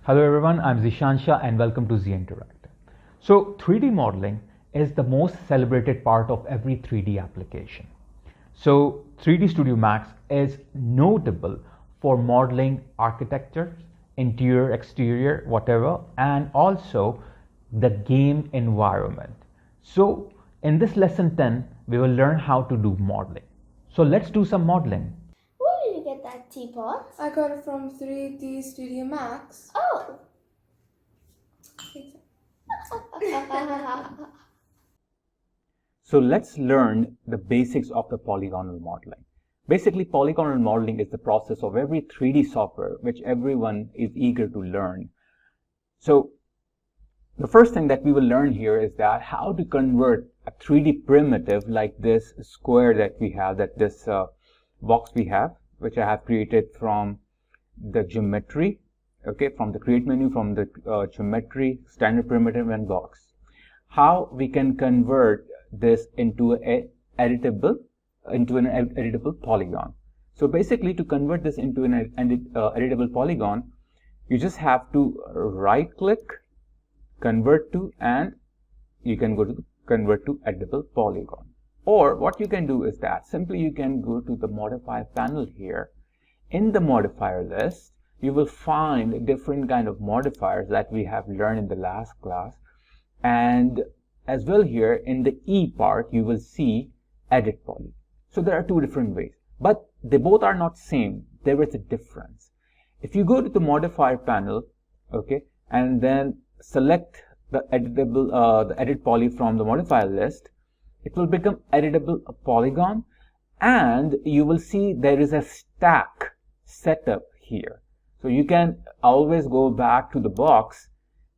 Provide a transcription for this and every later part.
Hello everyone, I'm Zishansha and welcome to zinteractive. So 3D modeling is the most celebrated part of every 3D application. So 3D Studio Max is notable for modeling architecture, interior, exterior, whatever, and also the game environment. So in this lesson 10, we will learn how to do modeling. So let's do some modeling. Where did you get that teapot? I got it from 3D Studio Max. Oh. So let's learn the basics of the polygonal modeling. Basically, polygonal modeling is the process of every 3D software which everyone is eager to learn. So the first thing that we will learn here is that how to convert a 3D primitive like this square that we have, this box we have, which I have created from the geometry, okay, from the create menu, from the geometry, standard primitive and box. How we can convert this into an editable polygon. So basically, to convert this into an editable polygon, you just have to right click, convert to, and you can go to convert to editable polygon. Or what you can do is that simply you can go to the modifier panel here. In the modifier list, you will find different kind of modifiers that we have learned in the last class, and as well here in the E part you will see edit poly. So there are two different ways, but they both are not same. There is a difference. If you go to the modifier panel, okay, and then select the editable the edit poly from the modifier list, it will become editable polygon, and you will see there is a stack setup here. So you can always go back to the box,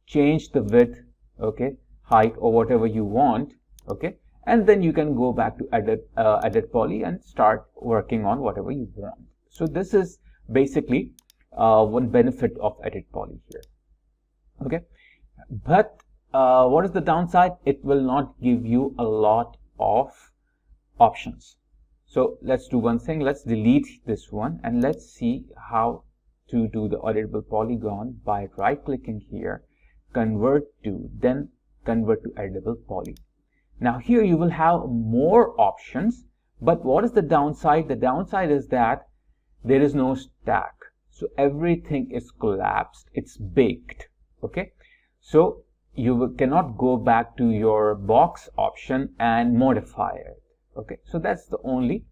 change the width, okay, height or whatever you want, okay, and then you can go back to edit poly and start working on whatever you want. So this is basically one benefit of edit poly here, okay. But what is the downside? It will not give you a lot of options. So let's do one thing. Let's delete this one and let's see how to do the editable polygon by right clicking here, convert to, then convert to editable poly. Now here you will have more options, but what is the downside? The downside is that there is no stack. So everything is collapsed, it's baked, okay? So you cannot go back to your box option and modify it, okay? So that's the only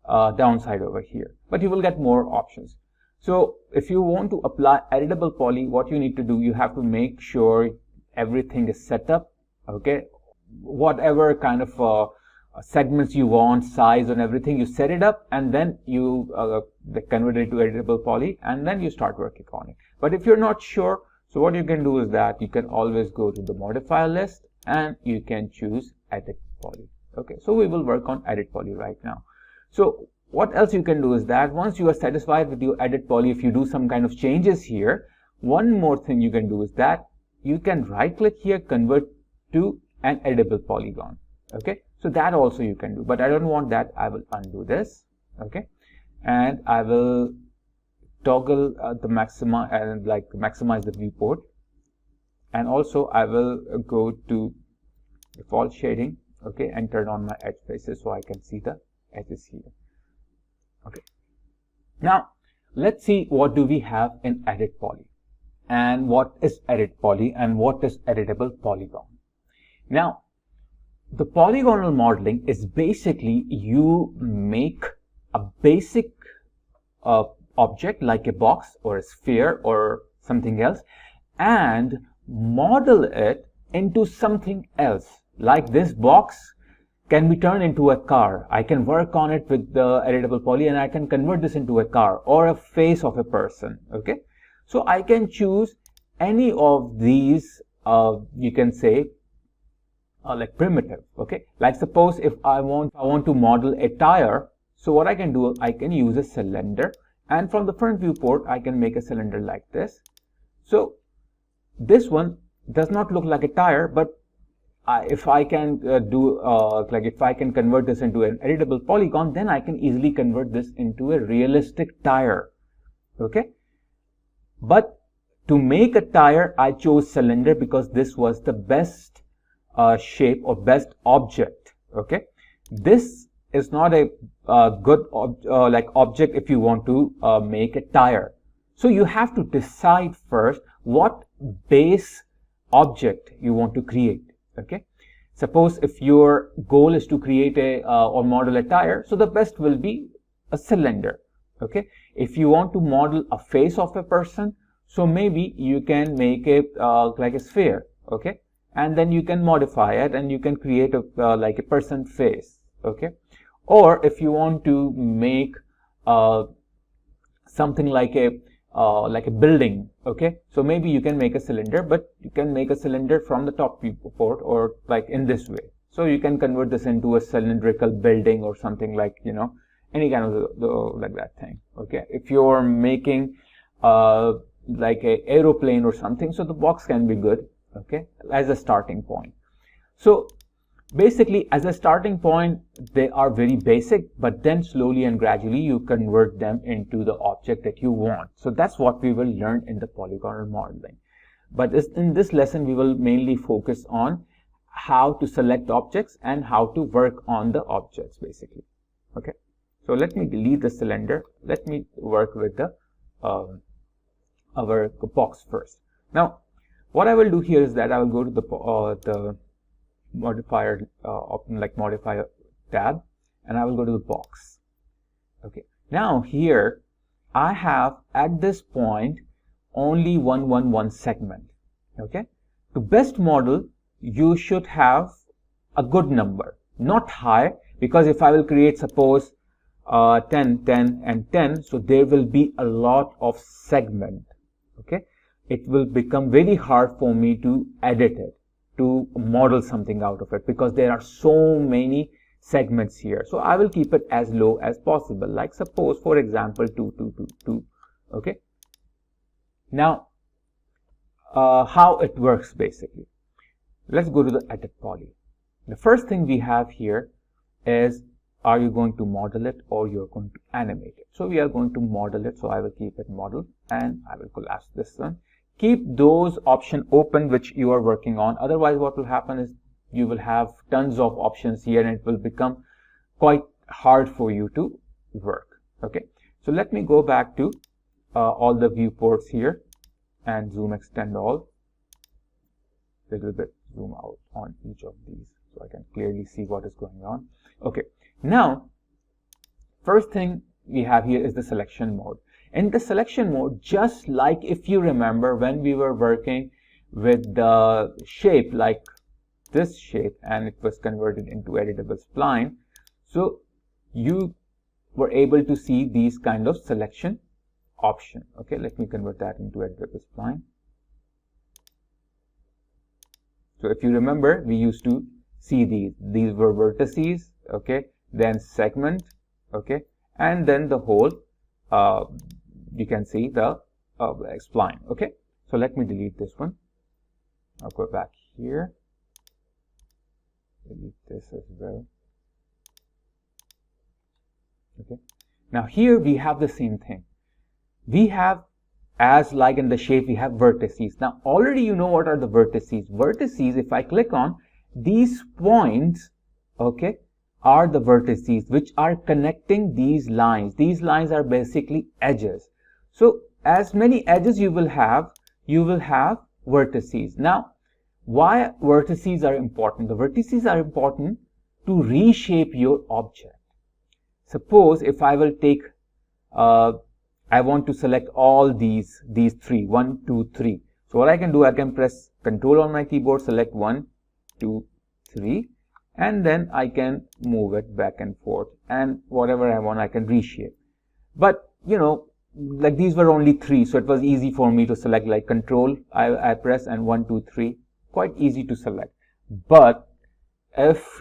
downside over here, but you will get more options. So if you want to apply editable poly, what you need to do, you have to make sure everything is set up, okay? Whatever kind of segments you want, size and everything, you set it up, and then you convert it to editable poly, and then you start working on it. But if you're not sure, so what you can do is that you can always go to the modifier list and you can choose edit poly, okay? So we will work on edit poly right now. So what else you can do is that once you are satisfied with your edit poly, if you do some kind of changes here, one more thing you can do is that you can right click here, convert to an editable polygon, okay? So that also you can do, but I don't want that. I will undo this, okay, and I will toggle the maxima and maximize the viewport, and also I will go to default shading, okay, and turn on my edge faces so I can see the edges here. Okay, now let's see what do we have in edit poly, and what is edit poly, and what is editable polygon. Now the polygonal modeling is basically you make a basic object like a box or a sphere or something else and model it into something else. Like this box can be turned into a car. I can work on it with the editable poly and I can convert this into a car or a face of a person, okay? So I can choose any of these, you can say, like primitive, okay? Like suppose if I want to model a tire, so what I can do, I can use a cylinder, and from the front viewport I can make a cylinder like this. So this one does not look like a tire, but if I can if I can convert this into an editable polygon, then I can easily convert this into a realistic tire, okay? But To make a tire, I chose cylinder because this was the best shape or best object. Okay, this is not a good object if you want to make a tire. So you have to decide first what base object you want to create. Okay, suppose if your goal is to create a or model a tire, so the best will be a cylinder. Okay, if you want to model a face of a person, so maybe you can make it like a sphere. Okay, and then you can modify it and you can create a like a person face. Okay, or if you want to make something like a building. Okay, so maybe you can make a cylinder, but you can make a cylinder from the top viewport or like in this way. So you can convert this into a cylindrical building or something like, you know, any kind of like that thing. Okay, if you're making like a aeroplane or something, so the box can be good. Okay, as a starting point. So basically, as a starting point, they are very basic, but then slowly and gradually you convert them into the object that you want. So that's what we will learn in the polygonal modeling. But in this lesson, we will mainly focus on how to select objects and how to work on the objects, basically. Okay, so let me delete the cylinder. Let me work with the our box first. Now, what I will do here is that I will go to the modifier modifier tab, and I will go to the box. Okay, now here I have at this point only 111 segment. Okay, to best model you should have a good number, not high, because if I will create suppose 10, 10 and 10, so there will be a lot of segment. Okay, it will become very hard for me to edit it, to model something out of it, because there are so many segments here. So I will keep it as low as possible, like suppose for example 2, 2, 2, 2. Okay, now how it works basically. Let's go to the edit poly. The first thing we have here is, are you going to model it or you're going to animate it? So we are going to model it, so I will keep it model and I will collapse this one. Keep those options open which you are working on, otherwise what will happen is you will have tons of options here and it will become quite hard for you to work. Okay, so let me go back to all the viewports here and zoom extend all, little bit zoom out on each of these so I can clearly see what is going on. Okay, now first thing we have here is the selection mode. In the selection mode, just like if you remember when we were working with the shape like this shape and it was converted into editable spline, so you were able to see these kind of selection option. Okay, let me convert that into editable spline. So if you remember, we used to see these were vertices, okay, then segment, okay, and then the whole you can see the spline. Okay, so let me delete this one. I'll go back here, delete this as well. Okay, now here we have the same thing. We have, as like in the shape, we have vertices. Now already you know what are the vertices. Vertices, if I click on these points, okay, are the vertices which are connecting these lines. These lines are basically edges. So as many edges you will have vertices. Now why vertices are important? The vertices are important to reshape your object. Suppose if I will take I want to select all these three, 1, 2, 3. So what I can do, I can press Control on my keyboard, select 1, 2, 3, and then I can move it back and forth, and whatever I want I can reshape. But you know, like these were only 3, so it was easy for me to select, like Control I press and 1, 2, 3, quite easy to select. But if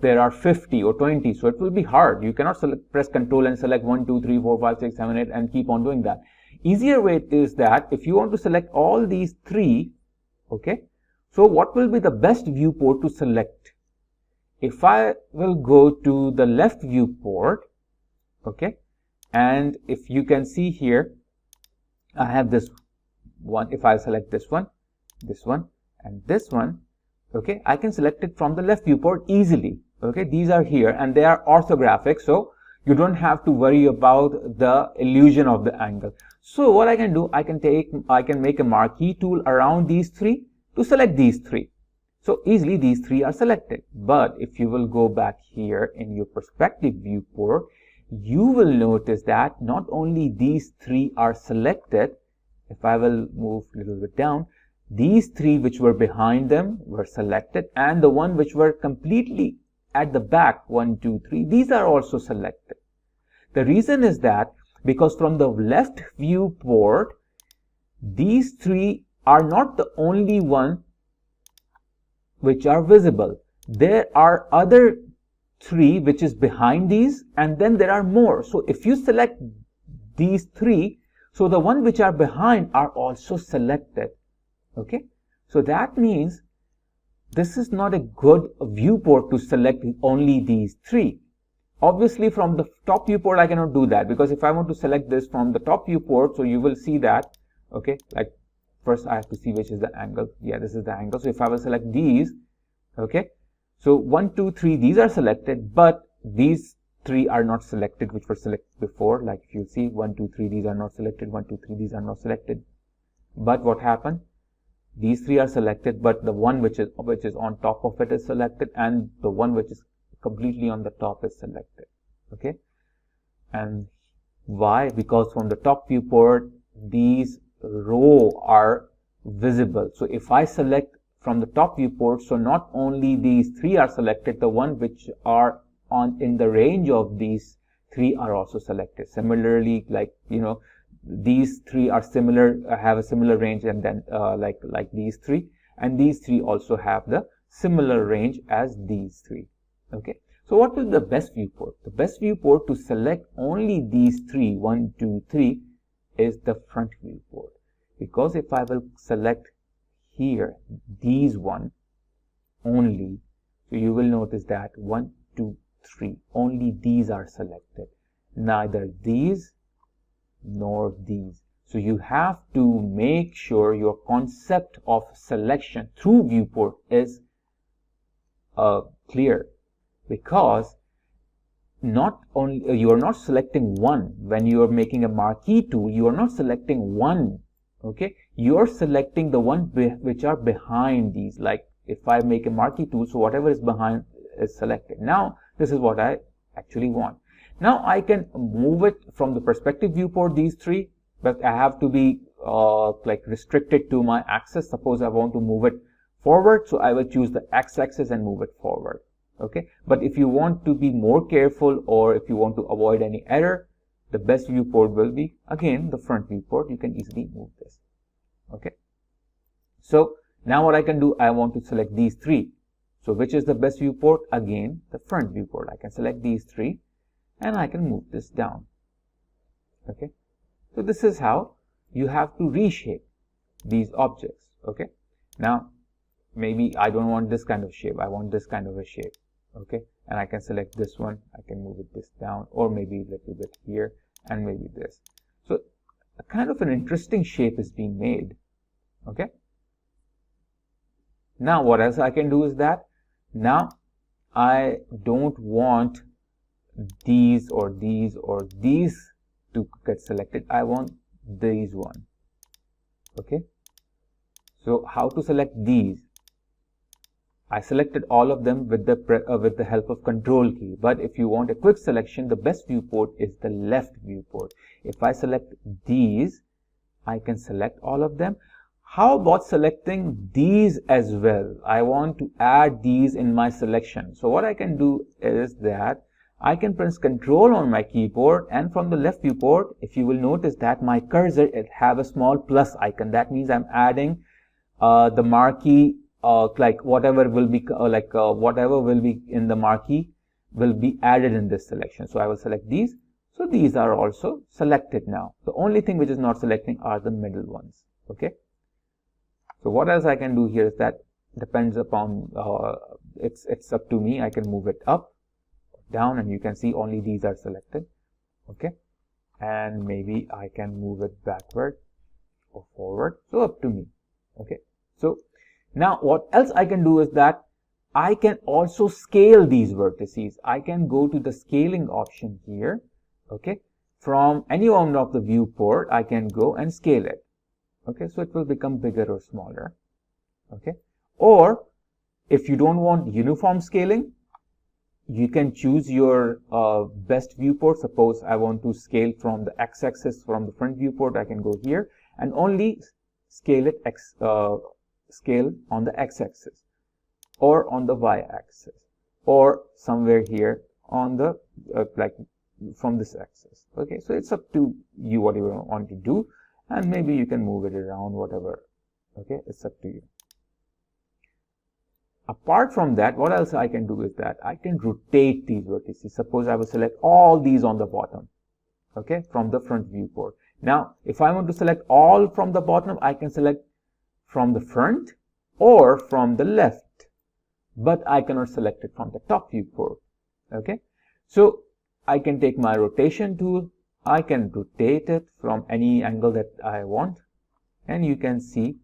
there are 50 or 20, so it will be hard. You cannot press Control and select 1, 2, 3, 4, 5, 6, 7, 8 and keep on doing that. Easier way is that if you want to select all these 3, okay, so what will be the best viewport to select? If I will go to the left viewport, okay, and if you can see here, I have this one, if I select this one, and this one, okay, I can select it from the left viewport easily. Okay, these are here and they are orthographic, so you don't have to worry about the illusion of the angle. So what I can do, I can make a marquee tool around these three to select these three. So easily these three are selected. But if you will go back here in your perspective viewport, you will notice that not only these three are selected, if I will move a little bit down, these three which were behind them were selected, and the one which were completely at the back, 1, 2, 3, these are also selected. The reason is that because from the left viewport, these three are not the only one which are visible. There are other three which is behind these, and then there are more. So if you select these three, so the one which are behind are also selected. Okay, so that means this is not a good viewport to select only these three. Obviously from the top viewport I cannot do that, because if I want to select this from the top viewport, so you will see that, okay, like first I have to see which is the angle. Yeah, this is the angle. So if I will select these, okay, so 1, 2, 3, these are selected, but these three are not selected which were selected before. Like if you see 1, 2, 3, these are not selected, 1, 2, 3, these are not selected. But what happened? These three are selected, but the one which is on top of it is selected, and the one which is completely on the top is selected. Okay, and why? Because from the top viewport these row are visible. So if I select from the top viewport, so not only these three are selected, the one which are in the range of these three are also selected. Similarly, like, you know, these three are similar, have a similar range, and then like these three, and these three also have the similar range as these three. Okay, so what is the best viewport? The best viewport to select only these three, 1, 2, 3, is the front viewport. Because if I will select here these one only, so you will notice that 1, 2, 3, only these are selected, neither these nor these. So you have to make sure your concept of selection through viewport is clear, because not only you are not selecting one. When you are making a marquee tool, you are not selecting one. Okay, you are selecting the one which are behind these. Like if I make a marquee tool, so whatever is behind is selected. Now this is what I actually want. Now I can move it from the perspective viewport, these three, but I have to be like restricted to my axis. Suppose I want to move it forward, so I will choose the x-axis and move it forward. Okay, but if you want to be more careful, or if you want to avoid any error, the best viewport will be again the front viewport. You can easily move this. Okay, so now what I can do, I want to select these three. So which is the best viewport? Again, the front viewport. I can select these three and I can move this down. Okay, so this is how you have to reshape these objects. Okay, now maybe I don't want this kind of shape, I want this kind of a shape. Okay, and I can select this one, I can move it this down, or maybe a little bit here, and maybe this. So a kind of an interesting shape is being made. Okay, now what else I can do is that now I don't want these or these or these to get selected. I want these one. Okay, so how to select these? I selected all of them with the help of Control key. But if you want a quick selection, the best viewport is the left viewport. If I select these, I can select all of them. How about selecting these as well? I want to add these in my selection. So what I can do is that I can press Control on my keyboard, and from the left viewport, if you will notice that my cursor, it have a small plus icon. That means I'm adding the marquee. Like whatever will be whatever will be in the marquee will be added in this selection. So I will select these. So these are also selected now. The only thing which is not selecting are the middle ones. Okay. So what else I can do here is that depends upon it's up to me. I can move it up, down, and you can see only these are selected. Okay, and maybe I can move it backward. or forward, so up to me. Okay, so now what else I can do is that I can also scale these vertices. I can go to the scaling option here. Okay, from any one of the viewport I can go and scale it. Okay, so it will become bigger or smaller. Okay, or if you don't want uniform scaling, you can choose your best viewport. Suppose I want to scale from the x-axis from the front viewport, I can go here and only scale it scale on the x-axis or on the y-axis or somewhere here on the like from this axis. Okay, so it's up to you what you want to do, and maybe you can move it around, whatever. Okay, it's up to you. Apart from that, what else I can do is that I can rotate these vertices. Suppose I will select all these on the bottom, okay, from the front viewport. Now, if I want to select all from the bottom, I can select from the front or from the left, but I cannot select it from the top viewport. Okay, so I can take my rotation tool, I can rotate it from any angle that I want, and you can see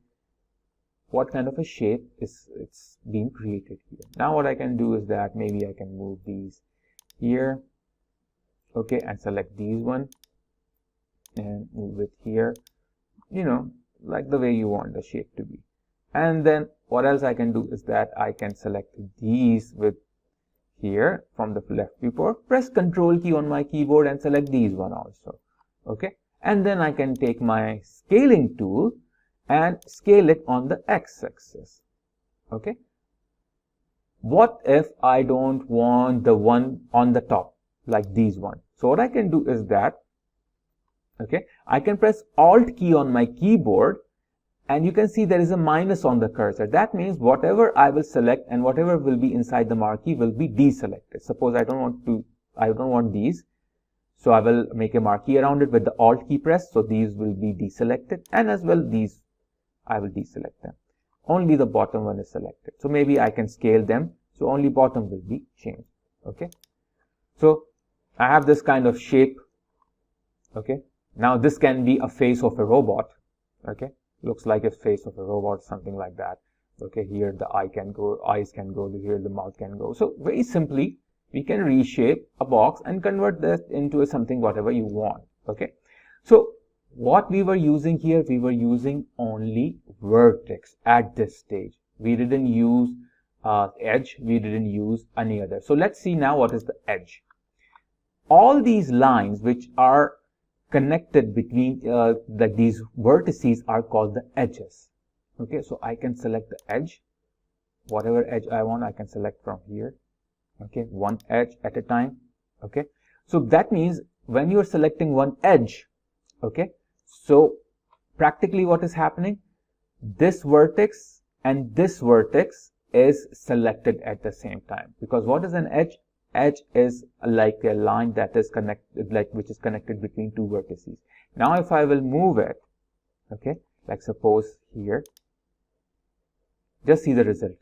what kind of a shape it's being created here. Now what I can do is that maybe I can move these here, okay, and select these one and move it here, you know, like the way you want the shape to be. And then what else I can do is that I can select these with here from the left viewport, press Control key on my keyboard and select these one also. Okay, and then I can take my scaling tool and scale it on the x-axis. Okay, what if I don't want the one on the top, like these one? So what I can do is that, okay, I can press Alt key on my keyboard and you can see there is a minus on the cursor. That means whatever I will select and whatever will be inside the marquee will be deselected. Suppose I don't want these, so I will make a marquee around it with the Alt key press, so these will be deselected, and as well these I will deselect them. Only the bottom one is selected. So maybe I can scale them, so only bottom will be changed. Okay, so I have this kind of shape. Okay, now this can be a face of a robot. Okay, looks like a face of a robot, something like that. Okay, here the eyes can go, here the mouth can go. So very simply we can reshape a box and convert this into something whatever you want. Okay, so what we were using here, we were using only vertex at this stage. We didn't use edge, we didn't use any other. So let's see now what is the edge. All these lines which are connected between these vertices are called the edges. Okay, so I can select the edge, whatever edge I want I can select from here. Okay, one edge at a time. Okay, so that means when you are selecting one edge, okay, so practically what is happening, this vertex and this vertex is selected at the same time. Because what is an edge? Edge is like a line that is connected, which is connected between two vertices. Now if I will move it, okay, like suppose here, just see the result.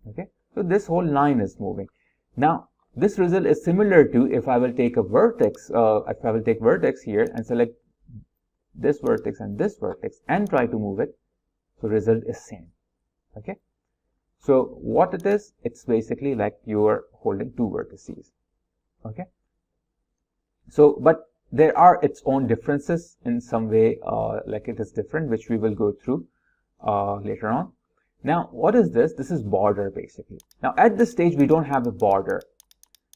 Okay, so this whole line is moving. Now this result is similar to if I will take a vertex, if I will take vertex here and select this vertex and try to move it, so result is same. Okay, so what it is, it's basically like you are holding two vertices. Okay, so but there are its own differences in some way, like it is different, which we will go through later on. Now what is this? This is border basically. Now at this stage we don't have a border.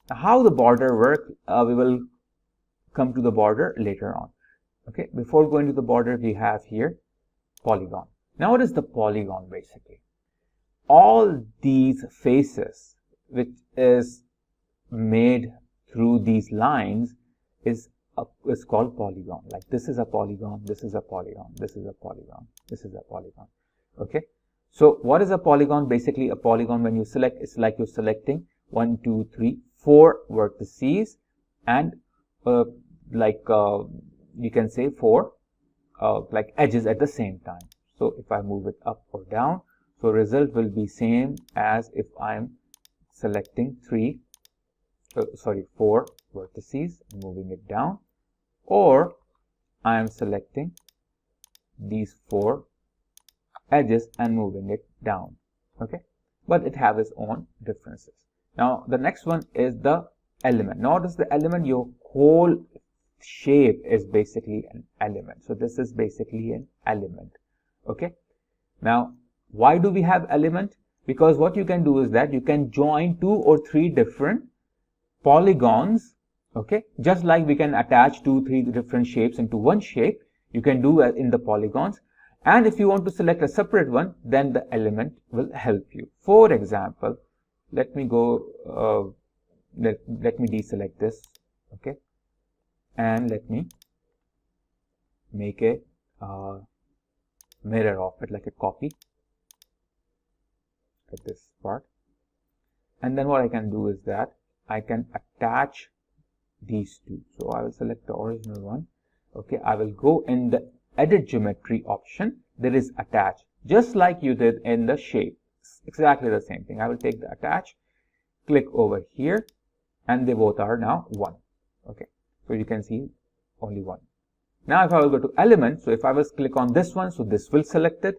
Now how the border works, we will come to the border later on. Okay, before going to the border, we have here polygon. Now what is the polygon basically? All these faces which is made through these lines is called polygon. Like this is a polygon, this is a polygon, this is a polygon, this is a polygon. Okay, so what is a polygon? Basically a polygon, when you select, it's like you're selecting 1, 2, 3, 4 vertices and you can say 4 like edges at the same time. So if I move it up or down, so result will be same as if I'm selecting 4 vertices and moving it down, or I am selecting these 4 edges and moving it down. Okay, but it has its own differences. Now the next one is the element. Notice the element, your whole shape is basically an element. So this is basically an element. Okay, now why do we have element? Because what you can do is that you can join 2 or 3 different polygons. Okay, just like we can attach 2-3 different shapes into one shape, you can do in the polygons. And if you want to select a separate one, then the element will help you. For example, let me go, let me deselect this, okay, and let me make a mirror of it, like a copy at this part. And then what I can do is that I can attach these 2. So I will select the original one. Okay, I will go in the edit geometry option. There is attach, just like you did in the shape. It's exactly the same thing. I will take the attach, click over here, and they both are now 1. Okay, so you can see only 1. Now if I will go to element, so if I was click on this one, so this will select it,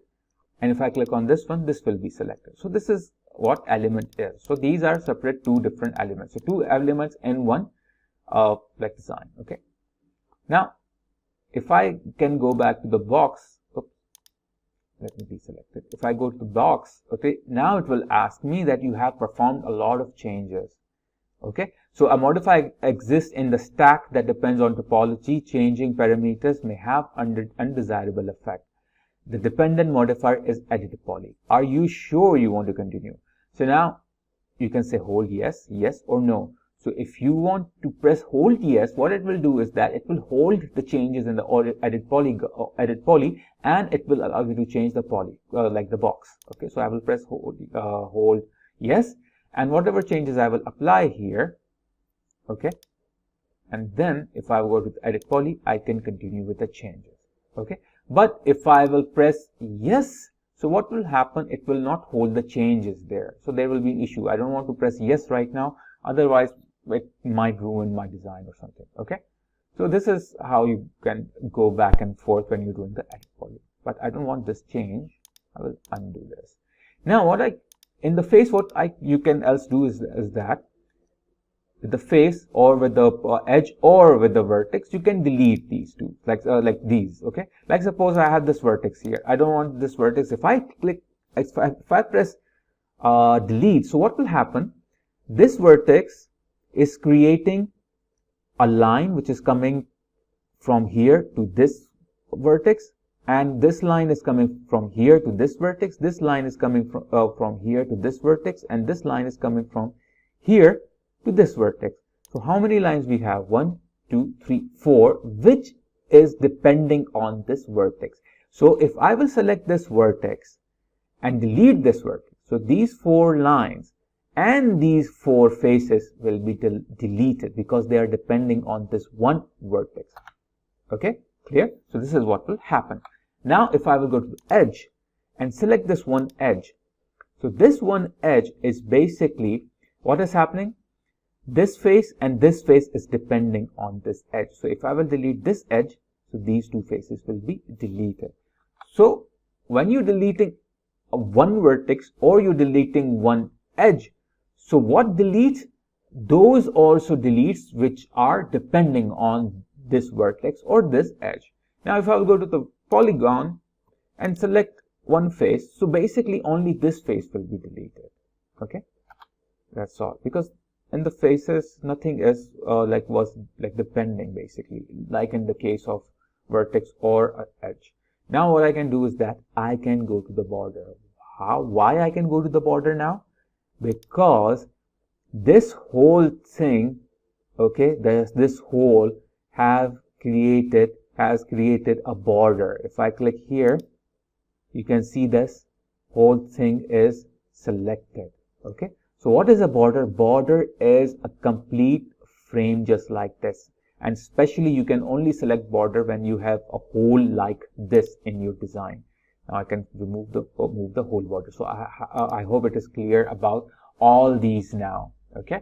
and if I click on this one, this will be selected. So this is what element is. So these are separate 2 different elements. So 2 elements in one like design. Okay, now if I can go back to the box, oops, let me deselect it. If I go to the box, okay, now it will ask me that you have performed a lot of changes. Okay, so a modifier exists in the stack that depends on topology. Changing parameters may have undesirable effect. The dependent modifier is Editable. Are you sure you want to continue? So now you can say hold yes, yes or no. So if you want to press hold yes, what it will do is that it will hold the changes in the edit poly, and it will allow you to change the poly, like the box. Okay, so I will press hold yes, and whatever changes I will apply here. Okay, and then if I go to edit poly, I can continue with the changes. Okay, but if I will press yes, so what will happen? It will not hold the changes there. So there will be an issue. I don't want to press yes right now, otherwise it might ruin my design or something. Okay, so this is how you can go back and forth when you're doing the edit poly. But I don't want this change. I will undo this. Now what in the face, what you can else do is that with the face or with the edge or with the vertex, you can delete these 2, like these. Okay, like suppose I have this vertex here. I don't want this vertex. If I click, if I press delete, so what will happen? This vertex is creating a line which is coming from here to this vertex, and this line is coming from here to this vertex. This line is coming from here to this vertex, and this line is coming from here to this vertex. So how many lines we have? 1, 2, 3, 4, which is depending on this vertex. So if I will select this vertex and delete this vertex, so these 4 lines and these 4 faces will be deleted because they are depending on this one vertex. Okay, clear? So this is what will happen. Now if I will go to the edge and select this one edge, so this one edge is basically what is happening. This face and this face is depending on this edge. So if I will delete this edge, so these 2 faces will be deleted. So when you're deleting one vertex or you're deleting one edge, so what deletes? Those also deletes which are depending on this vertex or this edge. Now if I will go to the polygon and select one face, so basically only this face will be deleted. Okay, that's all, because in the faces nothing is was depending, basically, like in the case of vertex or edge. Now what I can do is that I can go to the border. Why I can go to the border now? Because this whole thing, okay, this whole has created a border. If I click here, you can see this whole thing is selected. Okay, so what is a border? Border is a complete frame just like this, and especially you can only select border when you have a hole like this in your design. Now I can move the whole border. So I hope it is clear about all these now. Okay,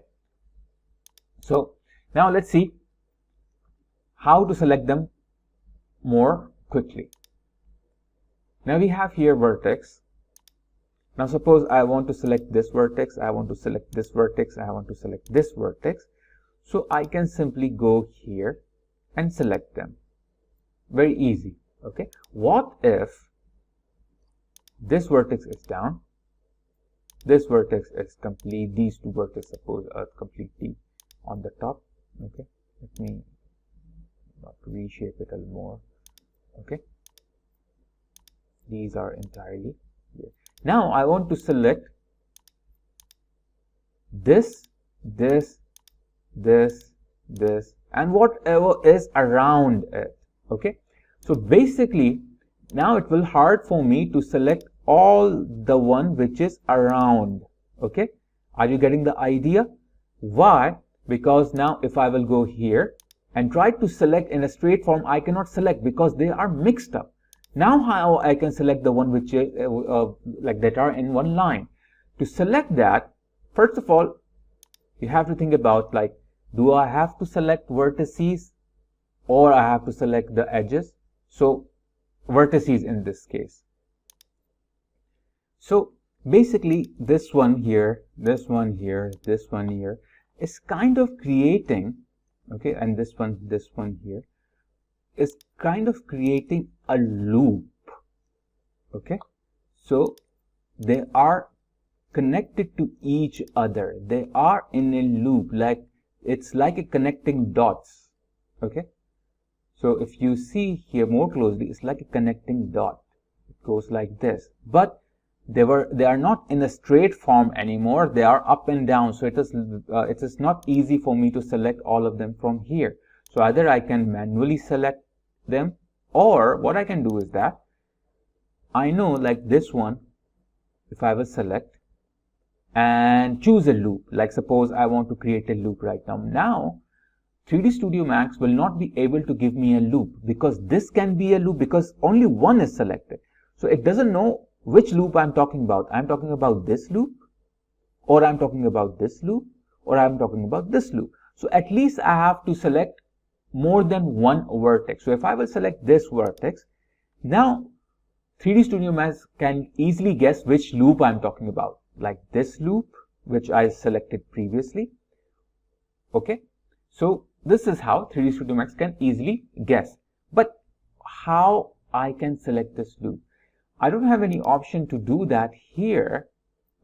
so now let's see how to select them more quickly. Now we have here vertex. Now suppose I want to select this vertex, I want to select this vertex, I want to select this vertex. So I can simply go here and select them. Very easy. Okay. What if this vertex is down, this vertex is complete, these two vertices suppose are completely on the top. Okay. Let me reshape it a little more. Okay. These are entirely here. Now I want to select this, this, this, this, and whatever is around it. Okay. So basically now it will hard for me to select all the one which is around. Okay. Are you getting the idea? Why? Because now if I will go here and try to select in a straight form, I cannot select because they are mixed up. Now how I can select the one which is like that are in one line? To select that, first of all, you have to think about like, do I have to select vertices or I have to select the edges? So vertices in this case. So basically this one here, this one here, this one here is kind of creating, okay, and this one here is kind of creating a loop. Okay, so they are connected to each other. They are in a loop, like it's like a connecting dots. Okay, so if you see here more closely, it's like a connecting dot. It goes like this, but they are not in a straight form anymore. They are up and down. So it is not easy for me to select all of them from here. So either I can manually select them, or what I can do is that I know like this one, if I will select and choose a loop, like suppose I want to create a loop right now. Now 3D Studio Max will not be able to give me a loop because this can be a loop because only one is selected. So it doesn't know which loop I'm talking about. I'm talking about this loop, or I'm talking about this loop, or I'm talking about this loop. So at least I have to select more than one vertex. So if I will select this vertex, now 3D Studio Max can easily guess which loop I'm talking about, like this loop which I selected previously. Okay, so this is how 3D Studio Max can easily guess. But how I can select this loop? I don't have any option to do that here.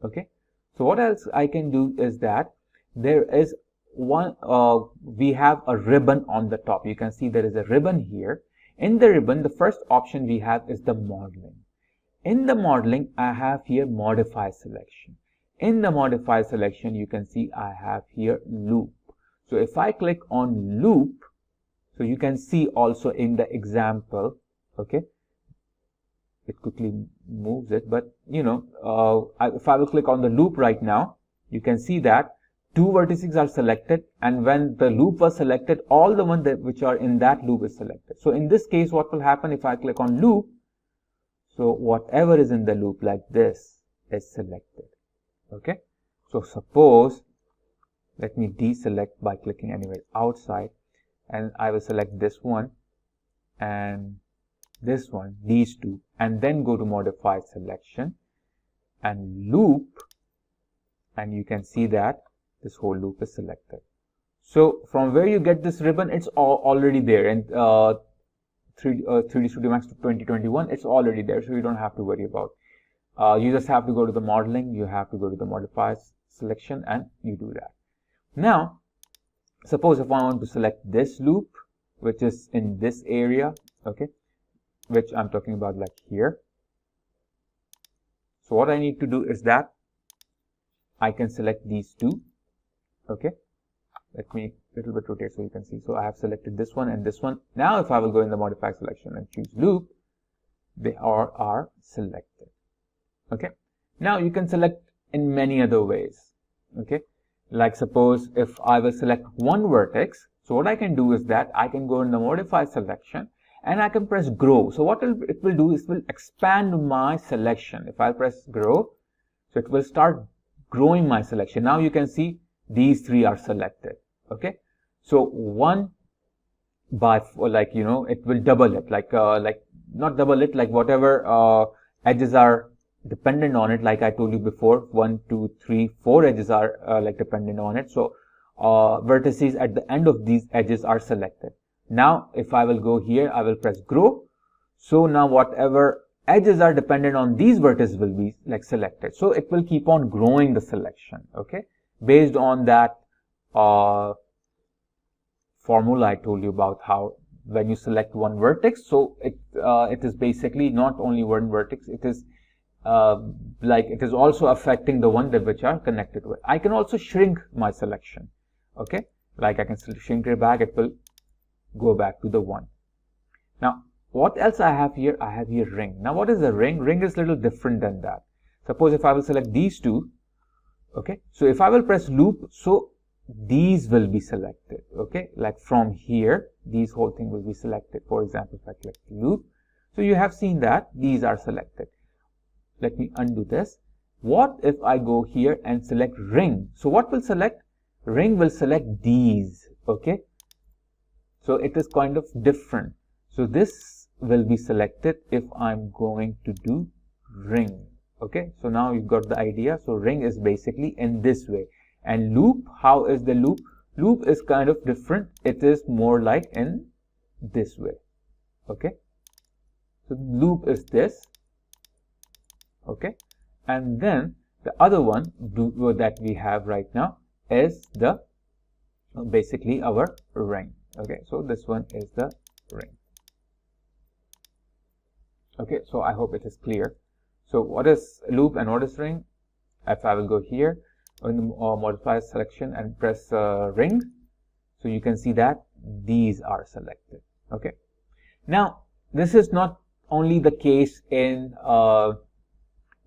Okay, so what else I can do is that there is one, we have a ribbon on the top. You can see there is a ribbon here. In the ribbon, the first option we have is the modeling. In the modeling, I have here modify selection. In the modify selection, you can see I have here loop. So if I click on loop, so you can see also in the example, okay, it quickly moves it, but you know, if I will click on the loop right now, you can see that two vertices are selected, and when the loop was selected, all the ones which are in that loop is selected. So in this case, what will happen if I click on loop? So whatever is in the loop like this is selected. Okay, so suppose, let me deselect by clicking anywhere outside, and I will select this one and this one, these two, and then go to modify selection and loop, and you can see that this whole loop is selected. So from where you get this ribbon, it's already there, and 3D Studio Max 2021, it's already there, so you don't have to worry about. You just have to go to the modeling, you have to go to the modify selection, and you do that. Now, suppose if I want to select this loop, which is in this area, okay, which I'm talking about like here. So what I need to do is that I can select these two. Okay, let me a little bit rotate so you can see. So I have selected this one and this one. Now if I will go in the modify selection and choose loop, they are selected. Okay, now you can select in many other ways. Okay, like suppose if I will select one vertex, so what I can do is that I can go in the modify selection and I can press grow. So what it will do is it will expand my selection. If I press grow, so it will start growing my selection. Now you can see these three are selected. Okay, so one by, like, you know, it will double it, like not double it, like whatever edges are dependent on it, like I told you before, 1, 2, 3, 4 edges are like dependent on it. So vertices at the end of these edges are selected. Now if I will go here, I will press grow. So now whatever edges are dependent on these vertices will be like selected. So it will keep on growing the selection, okay, based on that formula I told you about, how when you select one vertex, so it is basically not only one vertex, it is like it is also affecting the one that which are connected with. I can also shrink my selection, okay, like I can shrink it back, it will go back to the one. Now what else I have here? I have here ring. Now what is a ring? Ring is a little different than that. Suppose if I will select these two, okay, so if I will press loop, so these will be selected, okay, like from here these whole thing will be selected. For example, if I click loop, so you have seen that these are selected. Let me undo this. What if I go here and select ring? So what will select? Ring will select these, okay, so it is kind of different. So this will be selected if I'm going to do ring, okay. So now you've got the idea. So ring is basically in this way. And loop, how is the loop? Loop is kind of different. It is more like in this way, okay. So loop is this, okay. And then the other one that we have right now is the basically our ring, okay. So this one is the ring, okay. So I hope it is clear. So what is loop and what is ring? If I will go here in modify selection and press ring, so you can see that these are selected, okay. Now this is not only the case in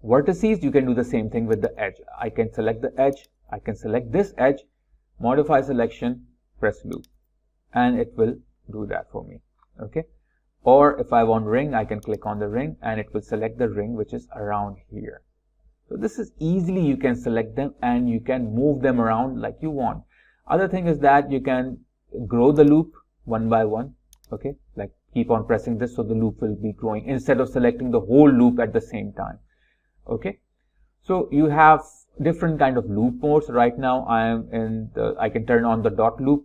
vertices, you can do the same thing with the edge. I can select the edge, I can select this edge, modify selection, press loop, and it will do that for me, okay. Or if I want ring, I can click on the ring and it will select the ring which is around here. So this is easily you can select them and you can move them around like you want. Other thing is that you can grow the loop one by one, okay, like keep on pressing this so the loop will be growing instead of selecting the whole loop at the same time, okay. So you have different kind of loop modes. Right now I am in the, I can turn on the dot loop.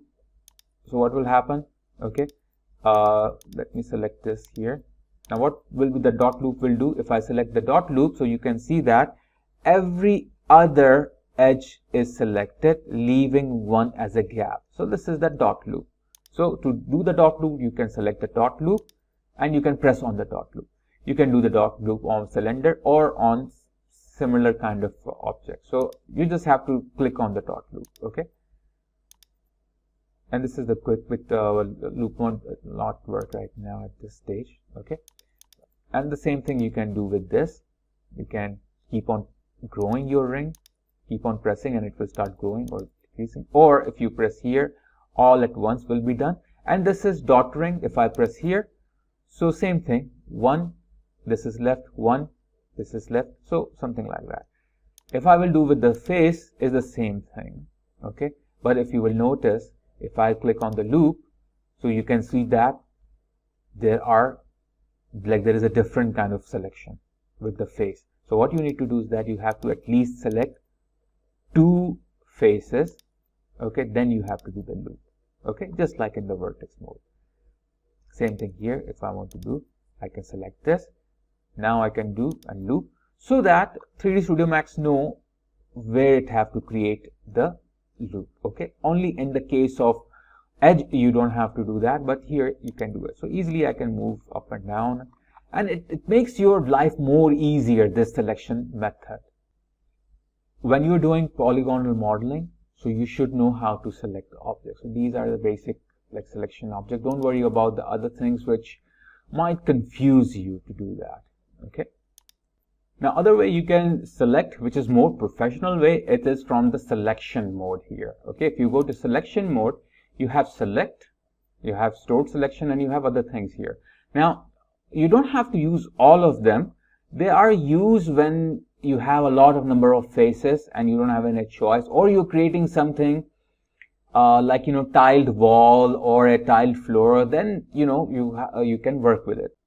So what will happen, okay, let me select this here. Now what will be the dot loop will do? If I select the dot loop, so you can see that every other edge is selected, leaving one as a gap. So this is the dot loop. So to do the dot loop, you can select the dot loop and you can press on the dot loop. You can do the dot loop on cylinder or on similar kind of object. So you just have to click on the dot loop, okay. And this is the quick with loop won't not work right now at this stage, okay. And the same thing you can do with this. You can keep on growing your ring, keep on pressing and it will start growing or decreasing, or if you press here, all at once will be done. And this is dot ring. If I press here, so same thing, one, this is left, one, this is left, so something like that. If I will do with the face, is the same thing, okay. But if you will notice, if I click on the loop, so you can see that there are like there is a different kind of selection with the face. So what you need to do is that you have to at least select 2 faces, okay, then you have to do the loop, okay, just like in the vertex mode. Same thing here. If I want to do, I can select this. Now I can do a loop so that 3D Studio Max know where it have to create the loop, okay. Only in the case of edge you don't have to do that, but here you can do it. So easily I can move up and down, and it makes your life more easier, this selection method. When you're doing polygonal modeling, so you should know how to select the objects. So these are the basic like selection object. Don't worry about the other things which might confuse you to do that, okay. Now other way you can select, which is more professional way, it is from the selection mode here, okay. If you go to selection mode, you have select, you have stored selection, and you have other things here. Now you don't have to use all of them. They are used when you have a lot of number of faces and you don't have any choice, or you're creating something like tiled wall or a tiled floor, then you can work with it.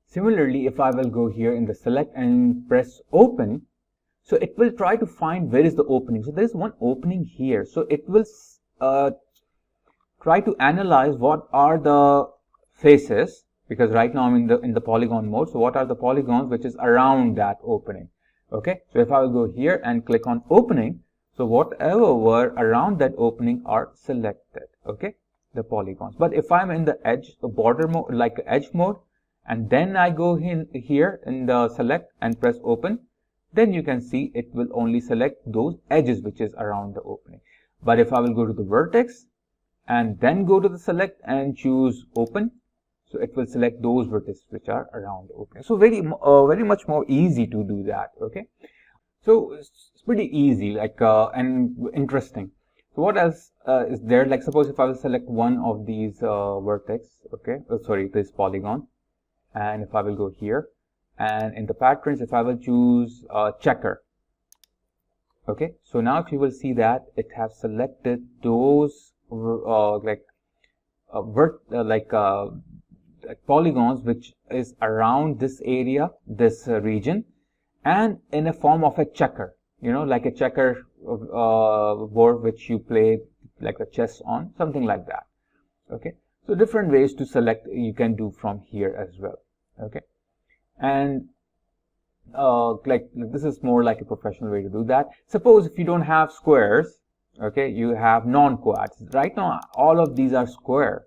Similarly, if I will go here in the select and press open, so it will try to find where is the opening. So there is one opening here. So it will try to analyze what are the faces, because right now I'm in the polygon mode. So what are the polygons which is around that opening? Okay, so if I will go here and click on opening, so whatever were around that opening are selected. Okay, the polygons. But if I'm in the edge, the border mode, like edge mode, and then I go in here in the select and press open, then you can see it will only select those edges which is around the opening. But if I will go to the vertex and then go to the select and choose open, so it will select those vertices which are around the opening. So very much more easy to do that. Okay, so it's pretty easy, like and interesting. So what else is there? Like suppose if I will select one of these vertex, okay, sorry, this polygon, and if I will go here and in the patterns, if I will choose checker, okay, so now if you will see that it has selected those polygons which is around this area, this region, and in a form of a checker, you know, like a checker board which you play like a chess on, something like that. Okay, so different ways to select you can do from here as well. Okay, and like this is more like a professional way to do that. Suppose if you don't have squares, okay, you have non-quads. Right now all of these are square.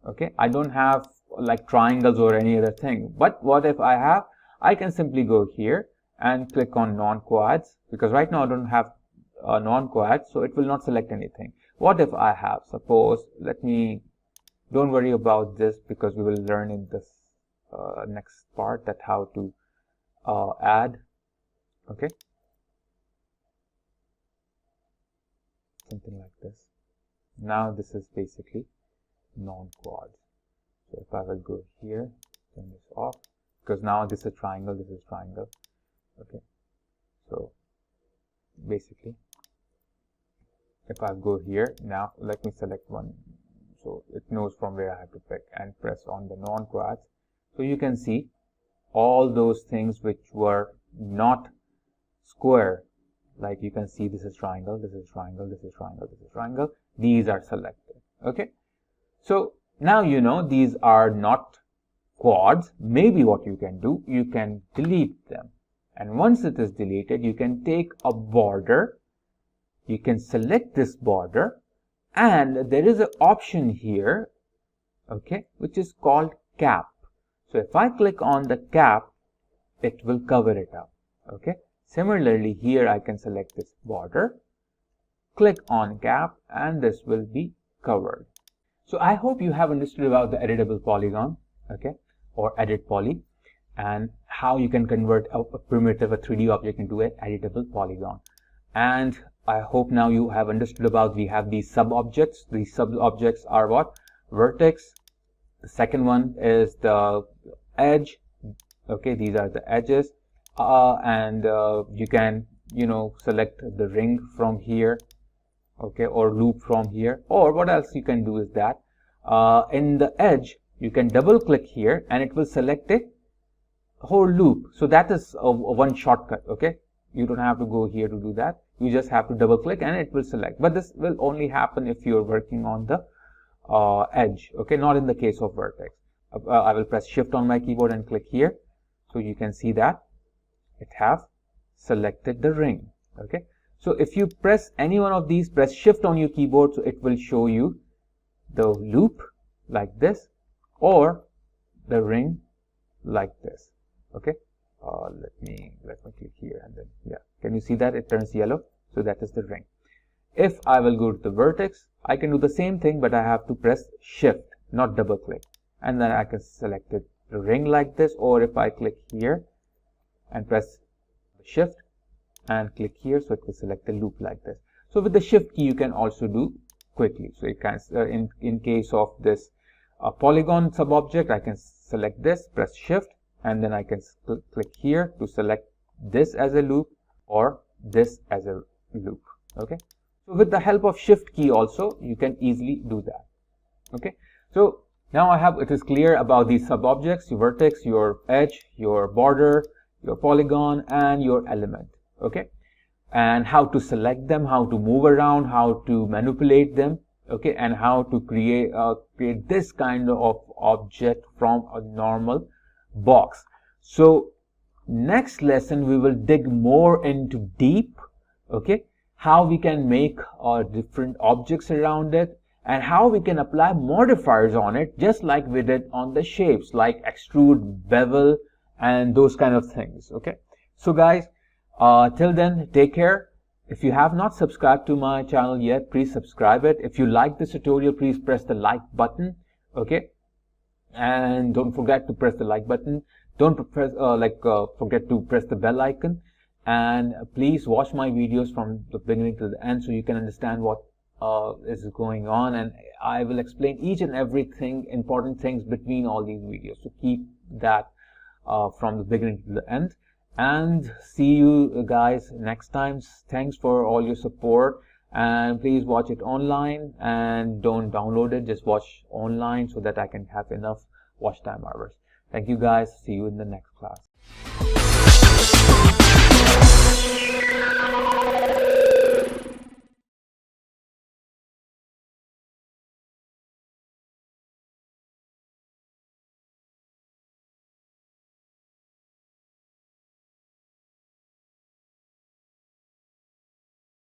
Okay, I don't have like triangles or any other thing. But what if I have? I can simply go here and click on non-quads, because right now I don't have non-quads, so it will not select anything. What if I have? Suppose, don't worry about this because we will learn in this next part that how to add. Okay, something like this. Now this is basically non-quads. So if I will go here, turn this off, because now this is triangle, this is triangle. Okay, so basically if I go here, now let me select one, so it knows from where I have to pick, and press on the non-quads. So you can see all those things which were not square, like you can see this is triangle, this is triangle, this is triangle, this is triangle, these are selected. Okay, so now you know these are not quads. Maybe what you can do, you can delete them, and once it is deleted, you can take a border, you can select this border, and there is an option here, okay, which is called cap. So if I click on the cap, it will cover it up. Okay, similarly here I can select this border, click on cap, and this will be covered. So I hope you have understood about the editable polygon, okay, or edit poly, and how you can convert a primitive, a 3D object into an editable polygon. And I hope now you have understood about, we have these sub-objects. These sub-objects are what? Vertex. The second one is the edge. Okay, these are the edges. And you can, you know, select the ring from here, okay, or loop from here. Or what else you can do is that in the edge, you can double click here and it will select a whole loop. So that is a one shortcut. Okay, you don't have to go here to do that. You just have to double click and it will select. But this will only happen if you're working on the edge. Okay, not in the case of vertex. I will press shift on my keyboard and click here. So you can see that it have selected the ring. Okay, so if you press any one of these, press shift on your keyboard, so it will show you the loop like this or the ring like this. Okay, let me click here, and then yeah, can you see that it turns yellow? So that is the ring. If I will go to the vertex, I can do the same thing, but I have to press shift, not double click, and then I can select it, the ring like this. Or if I click here and press shift and click here, so it will select the loop like this. So with the shift key you can also do quickly. So it can in case of this polygon sub object, I can select this, press shift, and then I can click here to select this as a loop or this as a loop. Okay, so with the help of shift key also you can easily do that. Okay, so Now it is clear about these sub-objects, your vertex, your edge, your border, your polygon, and your element. Okay, and how to select them, how to move around, how to manipulate them. Okay, and how to create this kind of object from a normal box. So next lesson we will dig more into deep. Okay, how we can make different objects around it, and how we can apply modifiers on it, just like we did on the shapes, like extrude, bevel, and those kind of things. Okay, so guys, till then, take care. If you have not subscribed to my channel yet, please subscribe it. If you like this tutorial, please press the like button. Okay, and don't forget to press the like button. Don't forget to press the bell icon, and please watch my videos from the beginning to the end so you can understand what is going on, and I will explain each and everything, important things between all these videos. So keep that from the beginning to the end, and see you guys next time. Thanks for all your support, and please watch it online and don't download it, just watch online so that I can have enough watch time hours. Thank you guys. See you in the next class.